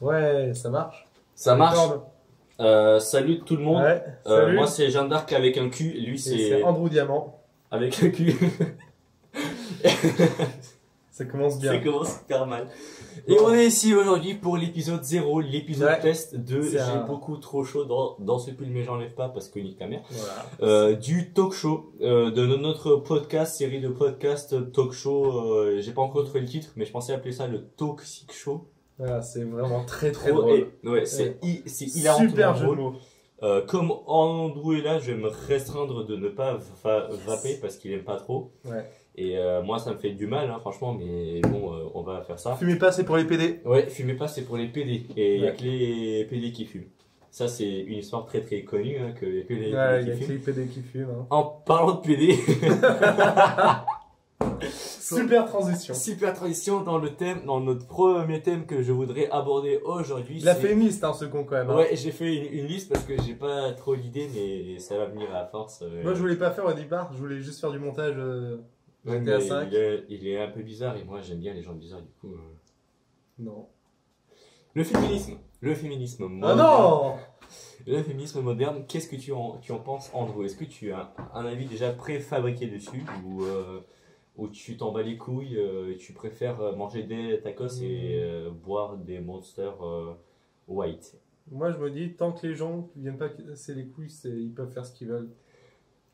Ouais, ça marche. Ça marche. Record. Salut tout le monde. Ouais, salut. Moi c'est Jeanne d'Arc avec un Q, lui Et c'est c'est Andrew Diamant. avec un Q. Ça commence bien. Ça commence super mal. Et on est ici aujourd'hui pour l'épisode 0, l'épisode Ouais. test de C'est J'ai un- beaucoup trop chaud dans ce pull mais j'enlève pas parce que nique ta mère. Voilà. Du talk show, de notre podcast, série de podcasts talk show. J'ai pas encore trouvé le titre, mais je pensais appeler ça le Toxic Show. Voilà, c'est vraiment très très Trop- drôle. ouais, c'est hilarantement Super jeu de drôle. mots. Comme Andrew est là, je vais me restreindre de ne pas vaper parce qu'il aime pas trop. Ouais. Et moi, ça me fait du mal, hein, franchement, mais bon, on va faire ça. Fumez pas, c'est pour les PD. Ouais, fumez pas, c'est pour les PD. Et il y a Ouais. que les PD qui fument. Ça, c'est une histoire très très connue, hein, qu'il y a que les Ouais, il PD y a qui que fument. les PD qui fument. Hein. En parlant de PD, Super transition. super transition dans notre premier thème que je voudrais aborder aujourd'hui. Il a c'est- fait une liste, hein, ce con quand même. Hein. Ouais, j'ai fait une liste parce que j'ai pas trop d'idées, mais ça va venir à force. Moi, je voulais pas faire au départ, je voulais juste faire du montage. Ouais, GTA mais 5. il est un peu bizarre et moi j'aime bien les gens bizarres du coup. Non. Le féminisme. Ah Moderne. non. Le féminisme moderne, qu'est-ce que tu en penses, Andrew? Est-ce que tu as un avis déjà préfabriqué dessus ou tu t'en bats les couilles, tu préfères manger des tacos et boire des Monster White? Moi, je me dis, tant que les gens viennent pas casser les couilles, ils peuvent faire ce qu'ils veulent.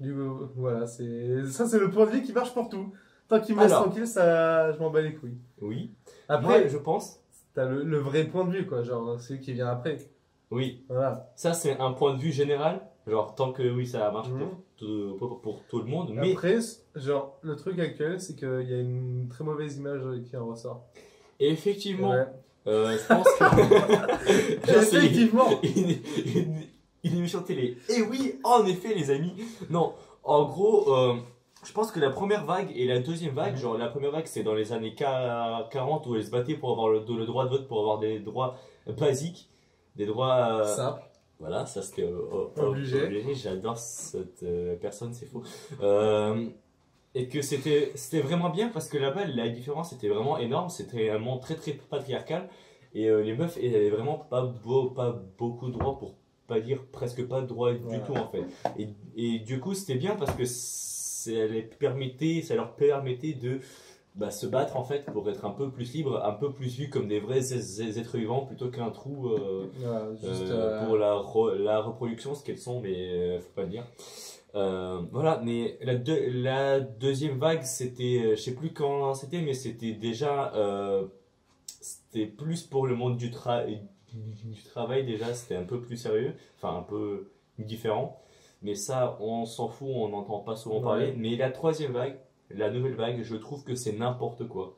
Du coup, voilà, ça c'est le point de vue qui marche pour tout. Tant qu'ils me laissent Alors. tranquille, je m'en bats les couilles. Oui. Après, Moi, je pense. t'as le vrai point de vue, quoi, genre celui qui vient après. Oui. Voilà. Ça, c'est un point de vue général. Genre, tant que oui, ça marche Mhm. pour tout le monde. Mais Après, genre, le truc actuel, c'est qu'il y a une très mauvaise image qui en ressort. effectivement, Ouais. je pense que. Genre, c'est Effectivement. une émission télé. Et oui, en effet, les amis. Non, en gros, je pense que la première vague et la deuxième vague, genre la première vague, c'est dans les années 40 où elles se battaient pour avoir le droit de vote, pour avoir des droits basiques, des droits. Simple. Voilà, ça c'était Obligé. J'adore cette personne, c'est faux. Et que c'était vraiment bien parce que là-bas, la différence était vraiment énorme. C'était un monde très très patriarcal. Et les meufs n'avaient vraiment pas beaucoup de droits, pour pas dire presque pas de droits du Voilà. tout en fait. Et du coup, c'était bien parce que ça leur permettait de se battre en fait pour être un peu plus libre, un peu plus vu comme des vrais êtres vivants plutôt qu'un trou Voilà, juste, pour la reproduction, ce qu'elles sont, mais faut pas le dire. Voilà, mais la deuxième vague, c'était, je sais plus quand c'était, mais c'était déjà, c'était plus pour le monde du travail déjà, c'était un peu plus sérieux, enfin un peu différent. Mais ça, on s'en fout, on n'entend pas souvent parler. Ouais. Mais la troisième vague, la nouvelle vague, je trouve que c'est n'importe quoi.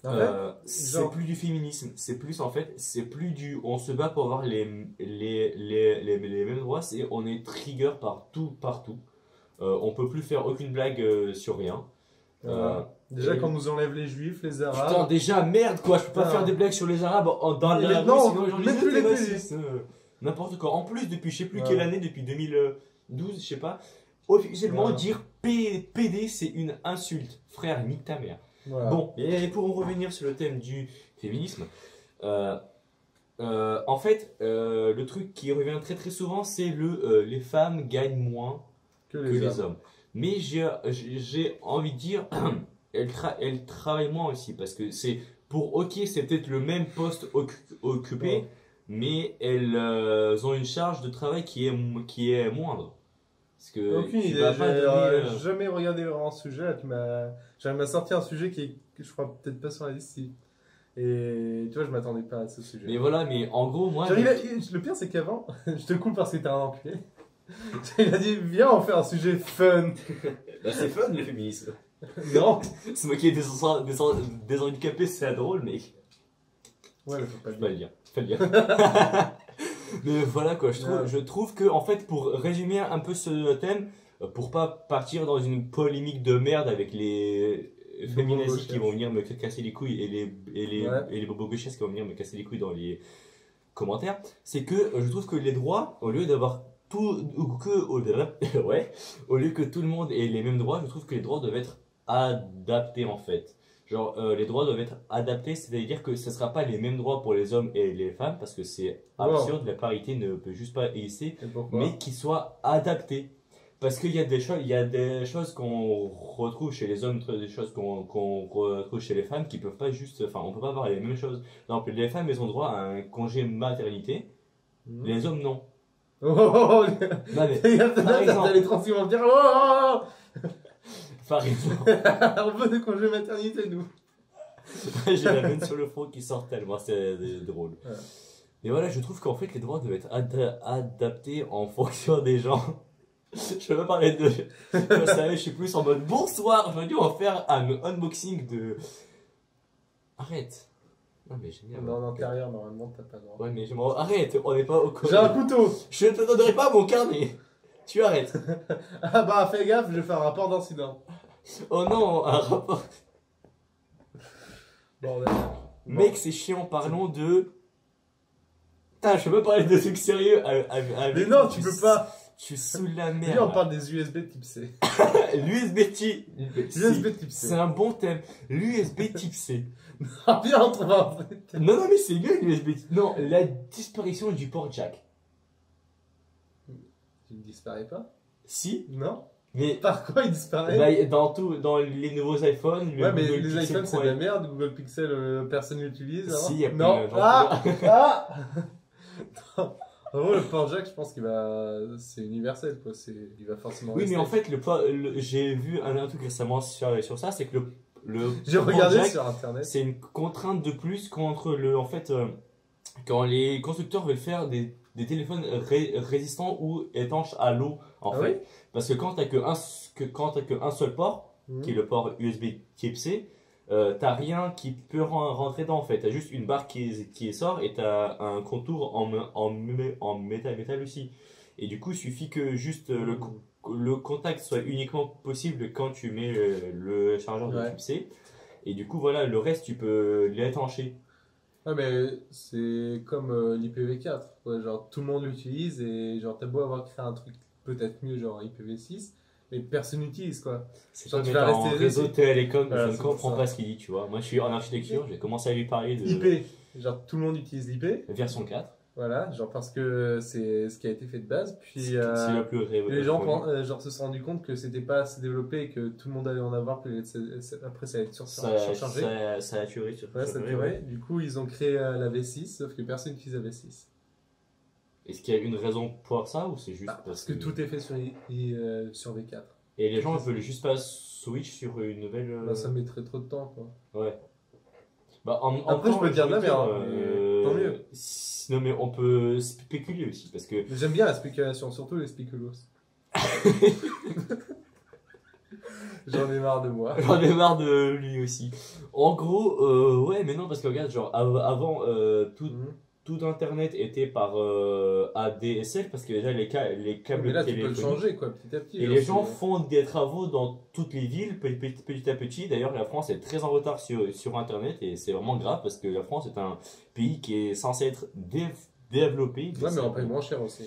en fait, C'est genre- plus du féminisme, c'est plus en fait, c'est plus du on se bat pour avoir les mêmes droits, c'est on est trigger partout. On peut plus faire aucune blague sur rien. voilà. Déjà, et- quand on nous enlève les juifs, les arabes. Putain, déjà merde quoi, je peux pas Ah. faire des blagues sur les arabes dans Et la rue, maintenant, sinon les gens même disent plus t'es les raciste. N'importe quoi. En plus, depuis je sais plus Ouais. quelle année, depuis 2012, je sais pas, officiellement Ouais. dire PD c'est une insulte. Frère, nique ta mère. Voilà. Bon, et pour en revenir sur le thème du féminisme, en fait, le truc qui revient très très souvent, c'est les femmes gagnent moins que que les les hommes. hommes. Mais j'ai envie de dire, elles travaillent moins aussi, parce que c'est c'est peut-être le même poste occupé, Ouais. mais elles ont une charge de travail qui est moindre. Parce que Aucune tu idée, vas pas j'ai donner, jamais regardé vraiment ce sujet. Là, j'arrive à sortir un sujet que je crois peut-être pas sur la liste. Et tu vois, je m'attendais pas à ce sujet. Mais voilà, mais en gros, moi. Le pire, c'est qu'avant, je te coupe parce que t'es un enculé. Il a dit, viens, on fait un sujet fun. Bah, c'est fun le féminisme. Non. Se moquer des handicapés, c'est drôle, mais. Ouais, mais faut pas Je le peux pas dire. le dire. Faut pas le dire. Mais voilà quoi, Ouais. je trouve que en fait pour résumer un peu ce thème, pour pas partir dans une polémique de merde avec les féminazis qui vont venir me casser les couilles et les bobos gauchistes qui vont venir me casser les couilles dans les commentaires, c'est que je trouve que les droits, au lieu d'avoir au lieu que tout le monde ait les mêmes droits, je trouve que les droits doivent être adaptés en fait. Genre, les droits doivent être adaptés, c'est-à-dire que ce ne sera pas les mêmes droits pour les hommes et les femmes, parce que c'est absurde, la parité ne peut juste pas exister, mais qu'ils soient adaptés. Parce qu'il y a des choses qu'on retrouve chez les hommes, des choses qu'on retrouve chez les femmes qui peuvent pas juste, enfin, on peut pas avoir les mêmes choses. Par exemple, les femmes, elles ont droit à un congé maternité, les hommes non. Oh, oh, oh, Non, mais, par exemple, les trans vont dire oh, par exemple. on veut des congés maternité, nous. J'ai la veine sur le front qui sort tellement, c'est drôle. Ouais. Et voilà, je trouve qu'en fait, les droits doivent être adaptés en fonction des gens. Je vais pas parler de. Vous savez, je suis plus en mode bonsoir. Aujourd'hui, on va faire un unboxing de. Arrête. Non, mais génial. Non, en intérieur, normalement, t'as pas le droit. Ouais, mais arrête, on n'est pas au J'ai un couteau. Je ne te donnerai pas mon carnet. Tu arrêtes. Ah bah, fais gaffe, je vais faire un rapport d'incident. Oh non, un rapport. Bordel. Mec, c'est chiant, parlons de. Putain, je peux pas parler de trucs sérieux avec. Mais non, tu peux pas. Tu sous la merde. Lui, on parle des USB type C. L'USB type type C. C'est un bon thème. L'USB type C. Ah bien, on trouve un vrai thème. Non, mais c'est bien l'USB type. Non, la disparition du port jack. Il ne disparaît pas? Si. Non. Mais par quoi il disparaît? Bah, dans les nouveaux iPhones. Ouais, mais les iPhones c'est de la merde. Google Pixel, personne n'utilise. Si, il y a non. Ah En gros, le port jack, je pense qu'il va. C'est universel, quoi. Il va forcément. Oui, mais en fait, j'ai vu un truc récemment sur ça, c'est que j'ai regardé sur internet. C'est une contrainte de plus contre en fait, quand les constructeurs veulent faire des téléphones résistants ou étanches à l'eau, en fait. Oui, parce que quand t'as qu'un seul port, qui est le port USB Type C, t'as rien qui peut rentrer dedans en fait. T'as juste une barre qui sort et t'as un contour en métal aussi. Et du coup, il suffit que juste le contact soit uniquement possible quand tu mets le chargeur de Type C. Et du coup, voilà, le reste, tu peux l'étancher. Ouais, mais c'est comme l'IPv4. Ouais, genre, tout le monde l'utilise et genre, t'as beau avoir créé un truc peut-être mieux, genre IPv6. Mais personne n'utilise quoi. C'est genre, tu vas rester en réseau télécom, je ne comprends pas ce qu'il dit, tu vois. Moi je suis en architecture, j'ai commencé à lui parler de. IP, genre tout le monde utilise l'IP. Version 4. Voilà, genre parce que c'est ce qui a été fait de base. Puis c'est la plus les gens genre, se sont rendus compte que c'était pas assez développé et que tout le monde allait en avoir. Puis après ça allait être surchargé. Ça a tué sur ouais, ça a tué. Du coup, ils ont créé la V6, sauf que personne n'utilise la V6. Est-ce qu'il y a une raison pour ça ou c'est juste parce que tout est fait sur V4. Et les gens veulent juste pas switch sur une nouvelle. Bah, ça mettrait trop de temps quoi. Ouais. Bah, après, je peux dire de la merde. Tant mieux. Non, mais on peut spéculer aussi parce que. J'aime bien la spéculation, surtout les spéculos. J'en ai marre de moi. J'en ai marre de lui aussi. En gros, ouais, mais non, parce que regarde, genre avant, tout internet était par ADSL parce que déjà les câbles mais là tu peux le changer quoi petit à petit. Et les gens font des travaux dans toutes les villes petit à petit. D'ailleurs la France est très en retard sur internet et c'est vraiment grave parce que la France est un pays qui est censé être développé. Ouais, mais on paye moins cher aussi.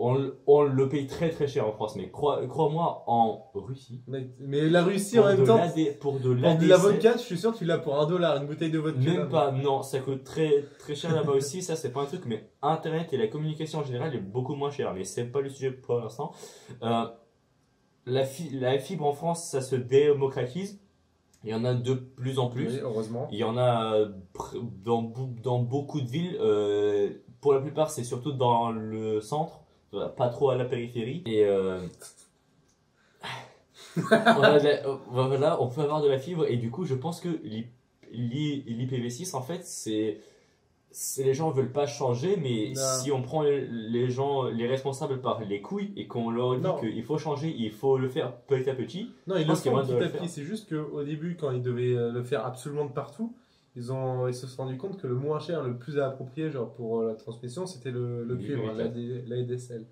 On le paye très très cher en France, mais crois-moi, en Russie. Mais la Russie en même temps. Pour de la vodka, je suis sûr que tu l'as pour $1, une bouteille de vodka. Même pas, non, ça coûte très très cher là-bas aussi, ça c'est pas un truc, mais Internet et la communication en général est beaucoup moins cher, mais c'est pas le sujet pour l'instant. La fibre en France, ça se démocratise. Il y en a de plus en plus. Oui, heureusement. Il y en a dans beaucoup de villes. Pour la plupart, c'est surtout dans le centre. Pas trop à la périphérie et voilà, on peut avoir de la fibre et du coup je pense que l'IPv6 en fait les gens veulent pas changer, mais si on prend les gens, les responsables par les couilles et qu'on leur dit qu'il faut changer, il faut le faire petit à petit. Non, ils le font petit à petit, c'est juste qu'au début quand ils devaient le faire absolument de partout, ils se sont rendus compte que le moins cher, le plus approprié genre pour la transmission, c'était le cuivre, l'ADSL.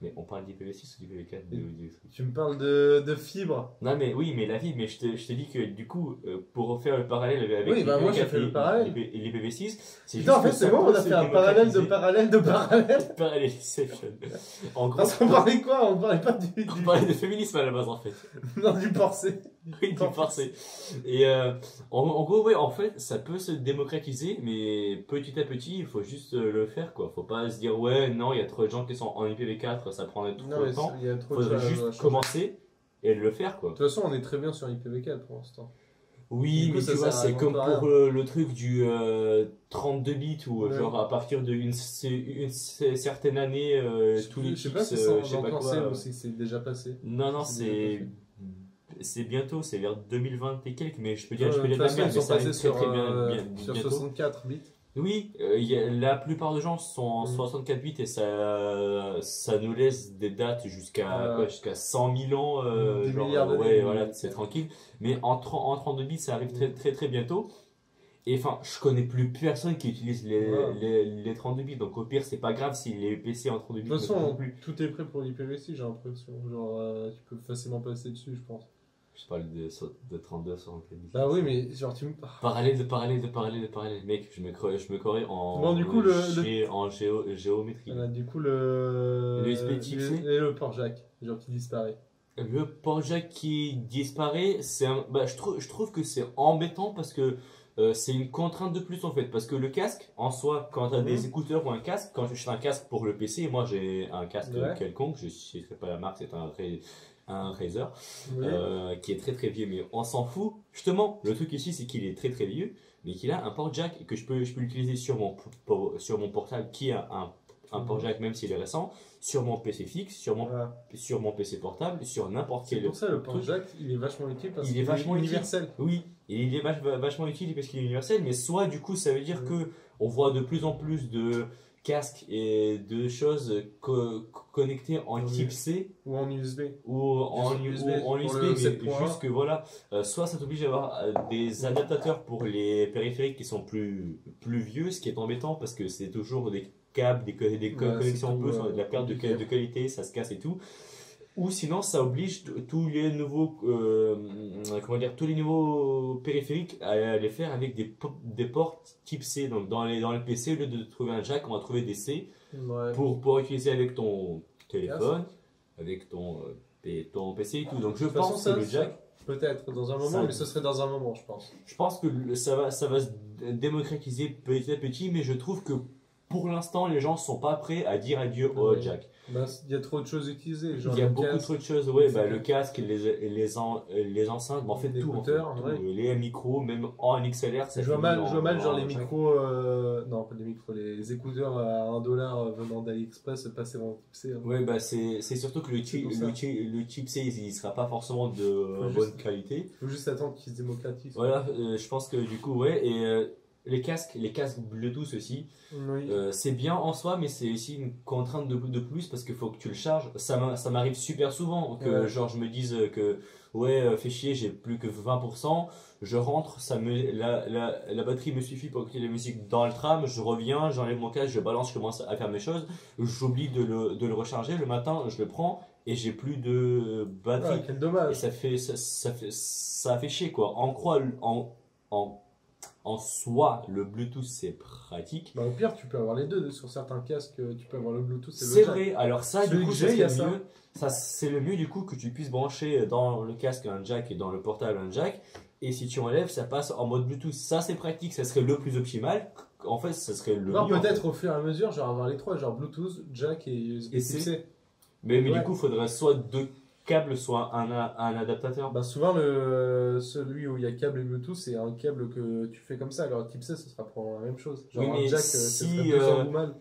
Mais on parle d'IPv6 ou d'IPv4 Tu me parles de fibre. Non mais oui, mais la fibre, mais je t'ai dit que du coup, pour faire le parallèle avec oui, bah moi j'ai fait le parallèle. Et l'IPv6, c'est juste. En fait, c'est bon, on a fait un parallèle de parallèle de parallèle. Parallélisation. En gros. Parce qu'on parlait quoi? On parlait pas du. On parlait de féminisme à la base en fait. Non, du port C. Oui, du forcé. Et en gros, ouais, en fait, ça peut se démocratiser, mais petit à petit, il faut juste le faire, quoi. Faut pas se dire, ouais, non, il y a trop de gens qui sont en IPv4, ça prendrait trop de temps. Il y a trop de Faudrait choses à juste changer. commencer et le faire, quoi. De toute façon, on est très bien sur IPv4 pour l'instant. Oui, Du coup, mais ça tu vois, sert à c'est rien comme pour pour rien. le truc du 32 bits, où Ouais. genre à partir d'une certaine année, tous les Je sais pas fixes, si c'est je sais pas encore quoi. c'est ou si c'est déjà passé. Non, non, Si c'est déjà passé. c'est bientôt, c'est vers 2020 et quelques, mais je peux De dire, je peux toute dire de la façon, merde, ils mais sont ça arrive passés très très sur bientôt. 64 bits. Oui, la plupart des gens sont en 64 bits et ça nous laisse des dates jusqu'à Voilà. quoi, jusqu'à 100 000 ans, Des genre, milliards d'années. ouais, voilà, c'est tranquille. Mais en 32 bits, ça arrive très très très bientôt. Et enfin, je connais plus personne qui utilise Voilà. les 32 bits, donc au pire, c'est pas grave si les PC en 32 bits De toute ne fonctionnent façon, plus. tout est prêt pour l'IPv6, j'ai l'impression. Genre, tu peux facilement passer dessus, je pense. Je parle de 32 sur 64 bits. Bah oui, mais genre, tu me. Parallèle. Mec, je me croirais en, Bon, du coup, en géométrie. Voilà, du coup, Le USB type C. et le port jack, genre qui disparaît. Le port jack qui disparaît, je trouve que c'est embêtant parce que c'est une contrainte de plus en fait. Parce que le casque, en soi, quand tu as des écouteurs ou un casque, quand je fais un casque pour le PC, moi j'ai un casque quelconque, je ne sais pas la marque, c'est un Razer, Oui. qui est très très vieux, mais on s'en fout. Justement, le truc ici, c'est qu'il est très très vieux, mais qu'il a un port jack et que je peux l'utiliser sur mon portable qui a un port jack, même s'il est récent, sur mon PC fixe, sur mon PC portable, sur n'importe quel. C'est pour ça le port jack, il est vachement utile parce qu'il est universel. Oui, il est vachement utile parce qu'il est universel, mais soit du coup ça veut dire que on voit de plus en plus de casques et de choses connectées en type C ou en USB ou en USB, mais juste que voilà, soit ça t'oblige à avoir des adaptateurs pour les périphériques qui sont plus vieux, ce qui est embêtant parce que c'est toujours des câbles, des connexions en plus, de la perte de qualité, ça se casse et tout. Ou sinon, ça oblige tous les nouveaux, tous les nouveaux périphériques à les faire avec des ports type C. Donc dans le PC, au lieu de trouver un jack, on va trouver des C pour pouvoir utiliser avec ton téléphone, avec ton PC et tout. Donc je pense que le jack, peut-être dans un moment, mais ce serait dans un moment, je pense. Je pense que ça va se démocratiser petit à petit, mais je trouve que pour l'instant, les gens ne sont pas prêts à dire adieu au jack. Il y a trop de choses utilisées. Il y a beaucoup trop de choses, le casque, les enceintes, en fait tout. Les micros, même en XLR, ça je vois mal genre les micros, non pas les micros, les écouteurs à 1$ venant d'AliExpress passer en type C. Ouais, c'est surtout que le type C, il ne sera pas forcément de bonne qualité. Il faut juste attendre qu'il se démocratise. Voilà, je pense que du coup, et les casques Bluetooth aussi, c'est bien en soi, mais c'est aussi une contrainte de plus parce qu'il faut que tu le charges. Ça m'arrive super souvent que genre je me dise que fais chier, j'ai plus que 20%, je rentre, la batterie me suffit pour écouter la musique dans le tram, je reviens, j'enlève mon casque, je balance, je commence à faire mes choses, j'oublie de le recharger, le matin je le prends et j'ai plus de batterie. Quel dommage. Et ça fait chier quoi. En soi, le Bluetooth c'est pratique. Au pire, tu peux avoir les deux. Sur certains casques, tu peux avoir le Bluetooth et le jack. C'est vrai. Alors ça, du coup, c'est le mieux du coup que tu puisses brancher dans le casque un jack et dans le portable un jack. Et si tu enlèves, ça passe en mode Bluetooth. Ça, c'est pratique. Ça serait le plus optimal. En fait, ça serait le mieux. Peut-être au fur et à mesure, genre avoir les trois, genre Bluetooth, jack et USB-C. Mais du coup, il faudrait soit deux câble, soit un adaptateur. Souvent, celui où il y a câble et Bluetooth, c'est un câble que tu fais comme ça. Alors, type C, ça sera probablement la même chose. Genre un jack, ça serait plus mal.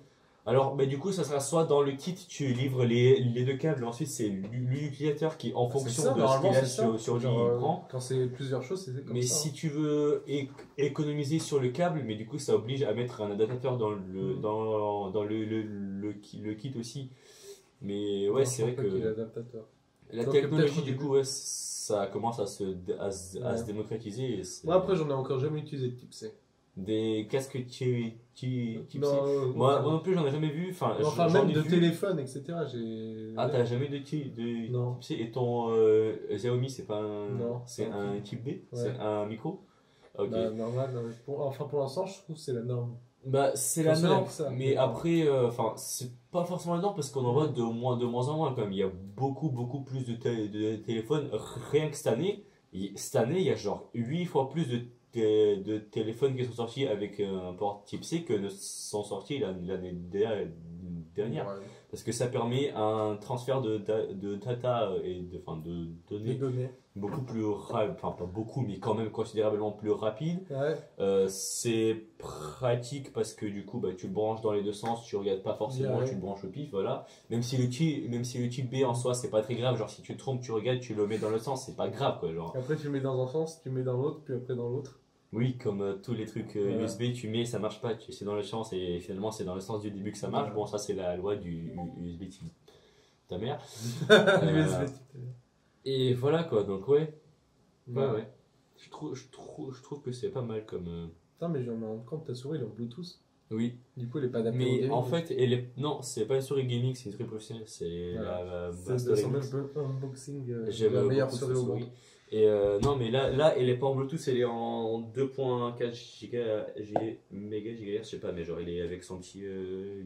Alors, du coup, ça sera soit dans le kit, tu livres les deux câbles, ensuite c'est l'utilisateur qui, en fonction de ce qu'il a sur lui, il prend. Quand c'est plusieurs choses, c'est comme ça. Mais si tu veux économiser sur le câble, mais du coup, ça oblige à mettre un adaptateur dans le kit aussi. Mais c'est vrai que la technologie, du coup, ça commence à se démocratiser. Moi, après, j'en ai encore jamais utilisé de type C. Des casques type C. Moi non plus, j'en ai jamais vu. Enfin même de téléphone, etc. T'as jamais de type C. Et ton Xiaomi, c'est pas c'est un type B. C'est un micro. Ok. Normal. Pour l'instant, je trouve que c'est la norme. C'est la norme, mais après, c'est pas forcément la norme parce qu'on en voit de moins en moins quand même. Il y a beaucoup plus de téléphones rien que cette année. Cette année, il y a genre 8 fois plus de téléphones qui sont sortis avec un port type C que ne sont sortis l'année dernière. Ouais. Parce que ça permet un transfert de data et de Les données données. beaucoup plus rapide, enfin pas beaucoup, mais quand même considérablement plus rapide. Ouais. C'est pratique parce que du coup, bah, tu le branches dans les deux sens, tu regardes pas forcément, Ouais. tu le branches au pif, voilà. Même si le type B en soi, c'est pas très grave, genre si tu te trompes, tu regardes, tu le mets dans le sens, c'est pas grave quoi, genre. Après, tu le mets dans un sens, tu le mets dans l'autre, puis après dans l'autre. Oui, comme tous les trucs Ouais. USB, tu mets, ça marche pas, c'est dans le sens et finalement c'est dans le sens du début que ça marche. Ouais. Bon, ça c'est la loi du USB type ta mère. USB. Et voilà quoi, donc ouais. Ouais. Ouais. Je trouve que c'est pas mal comme. Putain, mais je viens de me rendre compte, ta souris elle est en Bluetooth. Oui, Du coup, elle est pas adaptée au mais gaming. en fait, non, c'est pas une souris gaming, c'est une souris professionnelle, c'est Voilà. la C'est Master de son MX. même unboxing. J'aime La meilleure beaucoup souris cette au monde. souris. Et non, mais là, elle est pas en Bluetooth, elle est en 2.4 méga gigahertz, je sais pas, mais genre, elle est avec son petit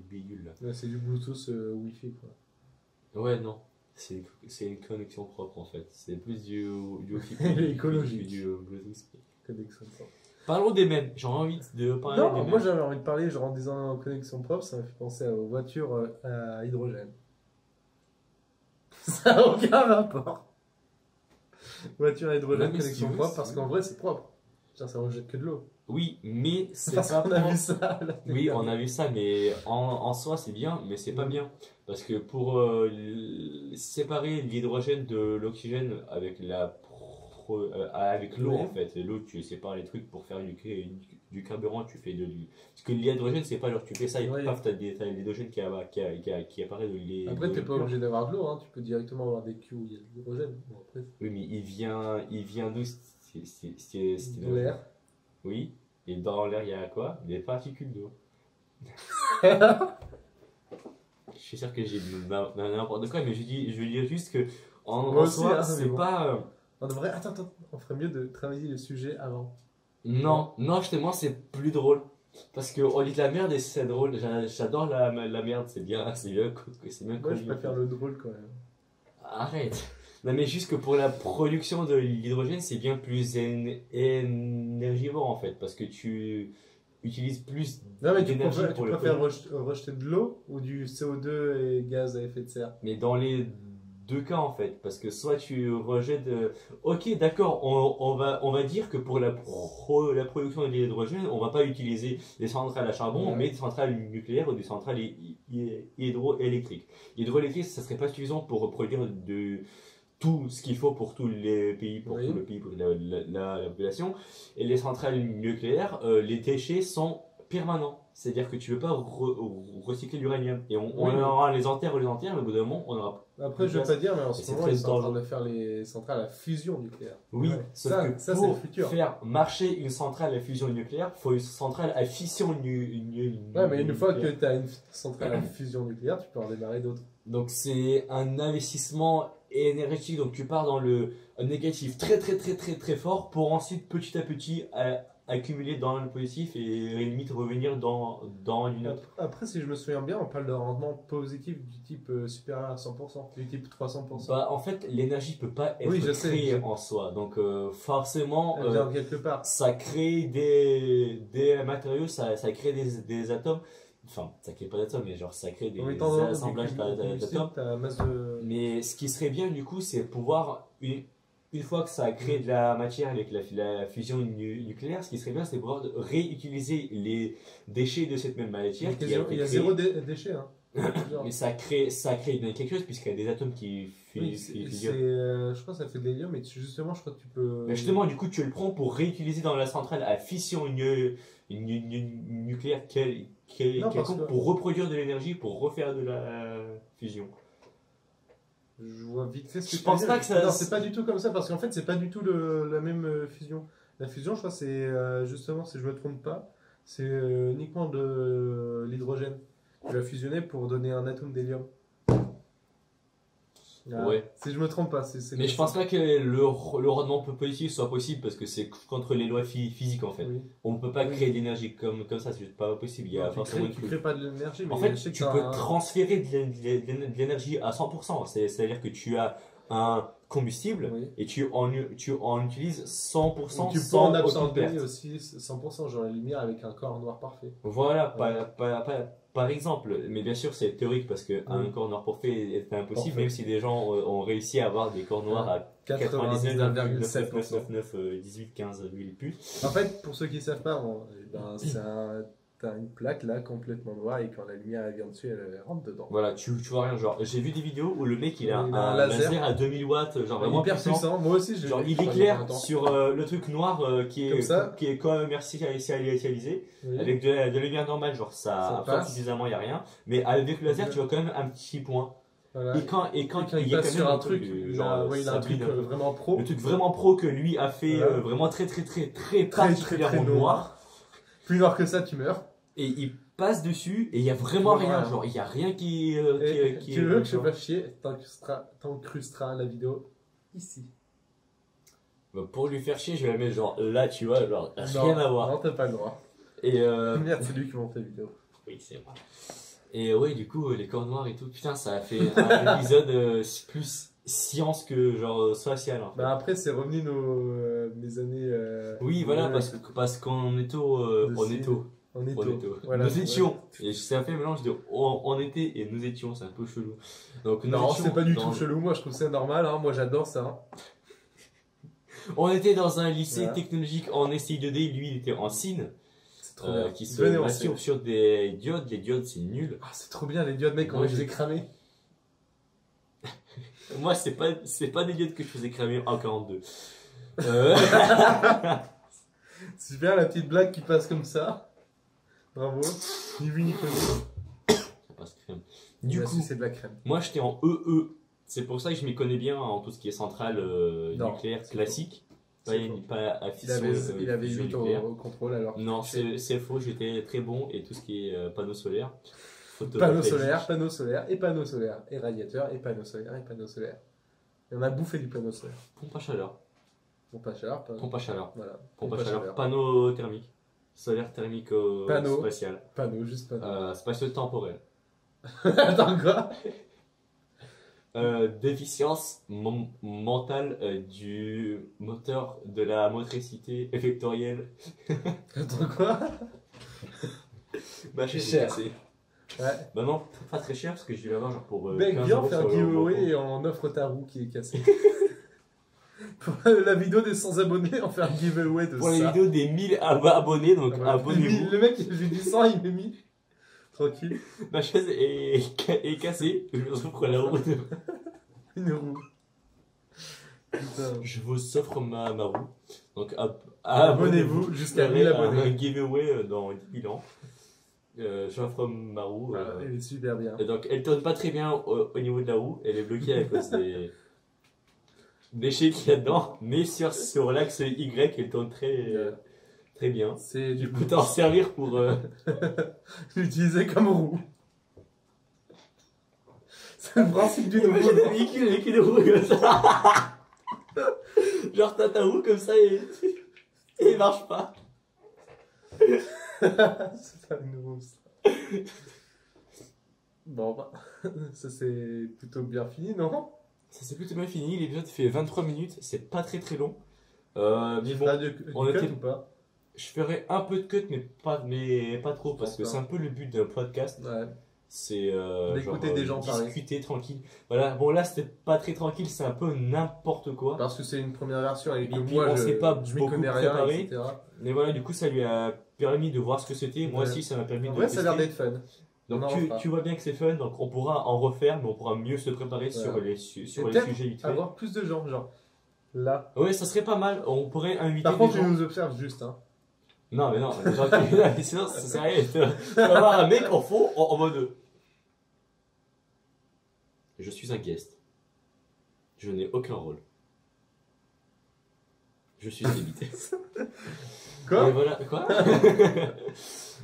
bidule là. Ouais, c'est du Bluetooth Wi-Fi quoi. Ouais, non, c'est une connexion propre en fait. C'est plus du Wi-Fi Elle est écologique. du Bluetooth. Connexion propre. Parlons des mêmes, j'ai envie de parler des Non, mêmes. moi j'avais envie de parler, genre en disant connexion propre, ça m'a fait penser aux voitures à hydrogène. Ça n'a aucun rapport. Voiture à hydrogène, Non, mais si connexion tu veux, propre, si parce tu qu'en veux. vrai c'est propre. Genre, ça rejette que de l'eau. Oui, mais c'est Parce pas qu'on a propre. vu ça. Là. Oui, on a vu ça, mais en soi c'est bien, mais c'est pas bien. Parce que pour séparer l'hydrogène de l'oxygène avec avec l'eau Oui. en fait, l'eau tu sépares les trucs pour faire du carburant, tu fais de l'huile. Parce que l'hydrogène c'est pas genre tu fais ça et Oui. paf t'as l'hydrogène qui apparaît de l'hydrogène. Après, t'es pas obligé d'avoir de l'eau, hein. Tu peux directement avoir des culs où il y a de l'hydrogène. Bon, après, Oui, mais il vient d'où c'est de l'air. Oui, et dans l'air il y a quoi? Des particules d'eau. Je suis sûr que j'ai dit n'importe quoi, mais je veux dire juste que Moi en aussi, soi, hein, c'est mais bon. pas. On devrait. Attends, on ferait mieux de travailler le sujet avant. Non, justement, c'est plus drôle. Parce qu'on dit de la merde et c'est drôle. J'adore la merde, c'est bien Moi, connu. je préfère le drôle quand même. Arrête. Non, mais juste que pour la production de l'hydrogène, c'est bien plus énergivore en fait. Parce que tu utilises plus Non, mais tu d'énergie préfères, pour tu le préfères produire. rejeter de l'eau ou du CO2 et gaz à effet de serre? Mais dans les deux cas en fait, parce que soit tu rejettes. Ok, d'accord, on va dire que pour la production de l'hydrogène, on va pas utiliser des centrales à charbon, Ouais. mais des centrales nucléaires ou des centrales hydroélectriques. L'hydroélectrique, ça serait pas suffisant pour produire tout ce qu'il faut pour tous les pays, pour Oui. tout le pays, pour la population. Et les centrales nucléaires, les déchets sont permanents. C'est-à-dire que tu ne veux pas recycler l'uranium. Et on Oui. aura les enterre, mais au bout d'un moment, on aura. Après, je vais pas dire, mais en Et ce c'est moment, très ils sont en train dangereux. de faire les centrales à fusion nucléaire. Oui, Ouais. sauf Ça, que c'est le pour futur. faire marcher une centrale à fusion nucléaire, il faut une centrale à fission Ouais, mais une fois que tu as une centrale à fusion nucléaire, tu peux en démarrer d'autres. Donc c'est un investissement énergétique, donc tu pars dans le négatif très fort pour ensuite petit à petit accumuler dans le positif et limite revenir dans du neutre. Après, si je me souviens bien, on parle de rendement positif du type supérieur à 100%, du type 300%. Bah en fait l'énergie peut pas être Oui, je sais, créée je sais. en soi, donc forcément Elle vient quelque part. ça crée des matériaux, ça crée des atomes. Enfin, ça crée pas d'atomes, mais genre ça crée des En mettant dans assemblages d'atomes. ta masse de. Mais ce qui serait bien du coup, c'est pouvoir, une fois que ça a créé de la matière avec la fusion nucléaire, ce qui serait bien, c'est pouvoir réutiliser les déchets de cette même matière. Il y a zéro déchet. Hein. Genre. Mais ça crée bien quelque chose, puisqu'il y a des atomes qui Oui, fusionnent. je crois que ça fait de l'hélium, mais justement, je crois que tu peux. Mais justement, du coup, tu le prends pour réutiliser dans la centrale à fission nucléaire Non, parce quelconque que- pour reproduire de l'énergie, pour refaire de la fusion. Je vois vite fait ce que Je tu pense veux pas dire. que ça- Non, c'est pas du tout comme ça, parce qu'en fait, c'est pas du tout la même fusion. La fusion, je crois, c'est justement, si je me trompe pas, c'est uniquement de l'hydrogène. Tu vas fusionner pour donner un atome d'hélium. Ah, Ouais. Si je me trompe pas, c'est Mais comme je pense ça. pas que le rendement positif soit possible parce que c'est contre les lois physiques en fait. Oui. On ne peut pas Oui. créer de l'énergie comme ça, c'est juste pas possible. Il y a Non, forcément une tu truc. crées pas de l'énergie, mais En fait, je sais que tu t'as peux un- transférer de l'énergie à 100%. C'est-à-dire que tu as un combustible Oui. et tu en utilises 100% Tu peux sans en aucune absorber perte. aussi 100%, genre la lumière avec un corps noir parfait. Voilà, Ouais. par exemple, mais bien sûr c'est théorique parce qu'un Oui. corps noir parfait est impossible, Parfait. même si des gens ont réussi à avoir des corps noirs à 99,7%. 18, 15 plus. En fait, pour ceux qui ne savent pas, t'as une plaque là complètement noire et quand la lumière elle vient dessus, elle rentre dedans. Voilà, tu vois rien. Genre, j'ai vu des vidéos où le mec il a Il a un un laser. laser à 2000 watts, genre vraiment Hyper puissant. Moi aussi, je Genre, l'ai il vu, je éclaire crois, sur le truc noir Comme ça. qui est commercialisé Oui. avec de la lumière normale, genre Ça ça absorbe passe. suffisamment, il n'y a rien. Mais avec le laser, tu vois quand même un petit point. Voilà. Et quand Et quand il y a passe quand sur même un truc, il a ça un truc brille un peu. vraiment pro. Le truc vraiment pro que lui a fait Voilà. vraiment très particulièrement noir. Plus noir que ça, tu meurs. Et il passe dessus et il y a vraiment Voilà. rien, genre il y a rien qui Et qui tu veux que je fasse chier, t'incrusteras la vidéo ici. Bah, pour lui faire chier, je vais la mettre genre là, tu vois, genre rien Non, à voir. Non, t'as pas le droit. Et Merde, c'est lui qui monte la vidéo. oui, c'est vrai. Et ouais, du coup, les corps noirs et tout, putain, ça a fait un épisode plus science que genre social en fait. Bah après, c'est revenu mes années. Oui, voilà, parce qu'on est au. De On cible. est au. On est On tôt. est au. Voilà, Nous c'est étions. vrai. Et ça fait un mélange de on était et nous étions, c'est un peu chelou. Donc, nous Non, étions c'est pas du dans- tout chelou. Moi, je trouve ça normal. Hein. Moi, j'adore ça. On était dans un lycée Voilà. technologique en STI 2D, lui il était en SIN, C'est trop bien. qui se Venez, on masturbe sait. sur des diodes. Les diodes c'est nul. Ah, c'est trop bien les diodes, mec. On Moi, va les cramer. Moi c'est pas des diodes que je faisais cramer en 42. Euh, Super, la petite blague qui passe comme ça. Bravo. Ni vu ni connu. ça passe crème. Du coup, c'est de la crème. moi j'étais en EE. C'est pour ça que je m'y connais bien en tout ce qui est centrale Non, nucléaire c'est classique. C'est faux. Pas à Il fission, avait fusion 8 nucléaire. au contrôle alors. Non, c'est faux, j'étais très bon et tout ce qui est panneaux solaires. Panneaux solaires, et panneaux solaires, et radiateurs, et panneaux solaires, et panneaux solaires. Et on a bouffé du panneau solaire. Pompe à chaleur. Pompe à chaleur, Pompe à chaleur. Voilà. Pompe à chaleur. Panneau thermique. Solaire thermique Panneau. spatial. Panneau, juste panneau. Spatio-temporel. Attends, quoi? Déficience mentale du moteur de la motricité vectorielle. Attends, quoi? Bah, j'ai Cher. cassé. Ouais. Bah non, pas très cher parce que je vais l'avoir genre pour Mec, 15 viens euros faire un sur le giveaway bon et on offre ta roue qui est cassée. Pour la vidéo des 100 abonnés, on fait un giveaway de Pour ça. les vidéos des 1000 abonnés, donc Ah, voilà. abonnez-vous. Le mec, j'ai dit 100, il m'a mis. Tranquille. Ma chaise est cassée, je vous offre la roue. Une roue. Putain. Je vous offre ma roue. Donc Abonnez-vous jusqu'à 1000 abonnés. Un giveaway dans 10 000 ans. J'offre ma roue. Voilà, elle est super bien. Et donc elle tourne pas très bien au niveau de la roue, elle est bloquée à cause des déchets qu'il y a dedans, mais sur l'axe Y elle tourne très bien. C'est Du du coup t'en servir pour l'utiliser comme roue. C'est le principe d'une roue. avec une roue comme ça. Genre t'as ta roue comme ça et il marche pas. C'est pas une roue, ça. Bon, bah, ça c'est plutôt bien fini, non? Ça c'est plutôt bien fini, l'épisode fait 23 minutes, c'est pas très long. Mais bon, Là, du on cut était- ou pas? je ferai un peu de cut mais pas trop parce que c'est un peu le but d'un podcast. Ouais. C'est D'écouter des gens parler. discuter tranquille. Voilà, bon là c'était pas très tranquille, c'est un peu n'importe quoi. Parce que c'est une première version et que Et puis, moi on s'est pas je m'y beaucoup connais rien, préparé. etc. Mais voilà, du coup ça lui a permis de voir ce que c'était. Moi Ouais. aussi ça m'a permis En de vrai, ça a l'air tester. d'être fun. Donc on en refera. tu vois bien que c'est fun, donc on pourra en refaire, mais on pourra mieux se préparer sur Voilà. sur Et les peut-être sujets vite fait. avoir plus de gens, genre là. Ouais, ça serait pas mal. On pourrait inviter Par contre, des tu gens. nous observes juste, hein. Non, mais non, les gens qui. Non, mais sinon, ça sert à rien. Tu vas avoir un mec en fond en mode. Je suis un guest. Je n'ai aucun rôle. Je suis débité. Et Quoi? voilà, quoi?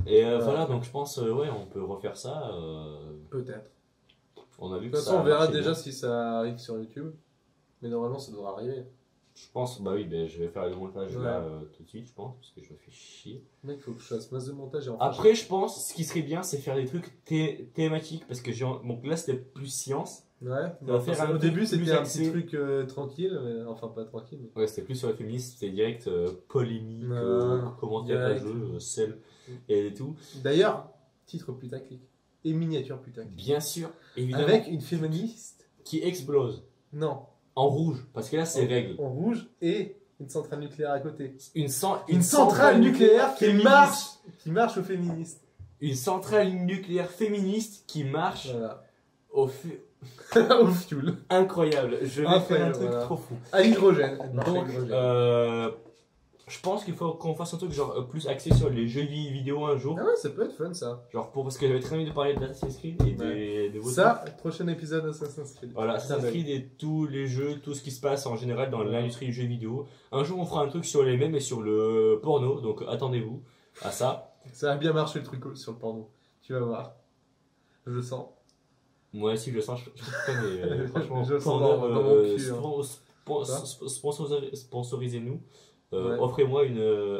Et Ouais. voilà, donc je pense, ouais, on peut refaire ça. Peut-être. On a vu De que toute ça façon, on verra marchait déjà bien. si ça arrive sur YouTube. Mais normalement, ça devrait arriver. Je pense, bah oui, ben, je vais faire le montage Ouais. là tout de suite, je pense, parce que je me fais chier. Mec, faut que je fasse masse de montage et en Après, je pense, ce qui serait bien, c'est faire des trucs thématiques, parce que donc là, c'était plus science. Ouais, va faire un au truc début plus c'était un axé. petit truc tranquille, mais... enfin pas tranquille. Mais... Ouais, c'était plus sur les féministes, c'était direct polémique, commentaire direct. rageux, sel et tout. D'ailleurs, titre putaclic et miniature putaclic. Bien sûr, évidemment. Avec une féministe. Qui explose Non. en rouge, parce que là c'est règle. En rouge et une centrale nucléaire à côté. Une centrale nucléaire qui féministe. marche aux féministes. Une centrale nucléaire féministe qui marche Voilà. au Au fuel. Incroyable, je vais faire un truc voilà. trop fou. À l'hydrogène. Elle marche à Donc, l'hydrogène. je pense qu'il faut qu'on fasse un truc genre plus axé sur les jeux vidéo un jour. Ah ouais, ça peut être fun ça. Genre parce que j'avais très envie de parler d'Assassin's Creed et des vôtres. Ça, prochain épisode Assassin's Creed. Voilà, Assassin's Creed et tous les jeux, tout ce qui se passe en général dans l'industrie du jeu vidéo. Un jour on fera un truc sur les mèmes et sur le porno, donc attendez-vous à ça. Ça a bien marché le truc sur le porno. Tu vas voir. Je le sens. Moi aussi je le sens, je sais pas, mais franchement, Je le sens Pornhub, dans mon cul, sponsorisez-nous. Ouais. Offrez-moi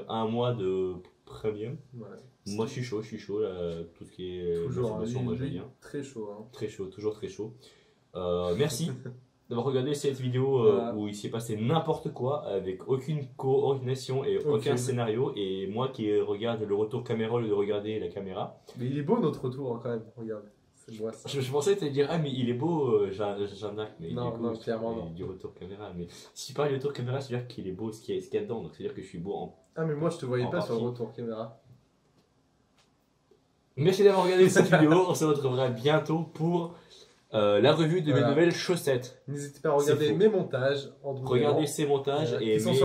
un mois de premium. Ouais. Moi je suis chaud là, tout ce qui est Toujours, masturbation, moi j'aime lui, bien. très chaud. Hein. Très chaud, toujours très chaud. Merci d'avoir regardé cette vidéo Voilà. où il s'est passé n'importe quoi avec aucune coordination et aucun scénario. Et moi qui regarde le retour caméra au lieu de regarder la caméra. Mais il est beau notre retour hein, quand même, regarde. C'est moi ça. Je pensais te dire, ah mais il est beau, Jeanne d'Arc, mais Non, du coup, non, clairement non. du retour caméra. Mais si tu parles du retour caméra, c'est-à-dire qu'il est beau ce qu'il y a dedans, donc c'est-à-dire que je suis beau en. Ah mais moi je te voyais En pas sur le partie. retour caméra. Merci d'avoir regardé cette vidéo, on se retrouvera bientôt pour la revue de mes Voilà. nouvelles chaussettes. N'hésitez pas à regarder faux. mes montages. En Regardez ces montages et qui sont mes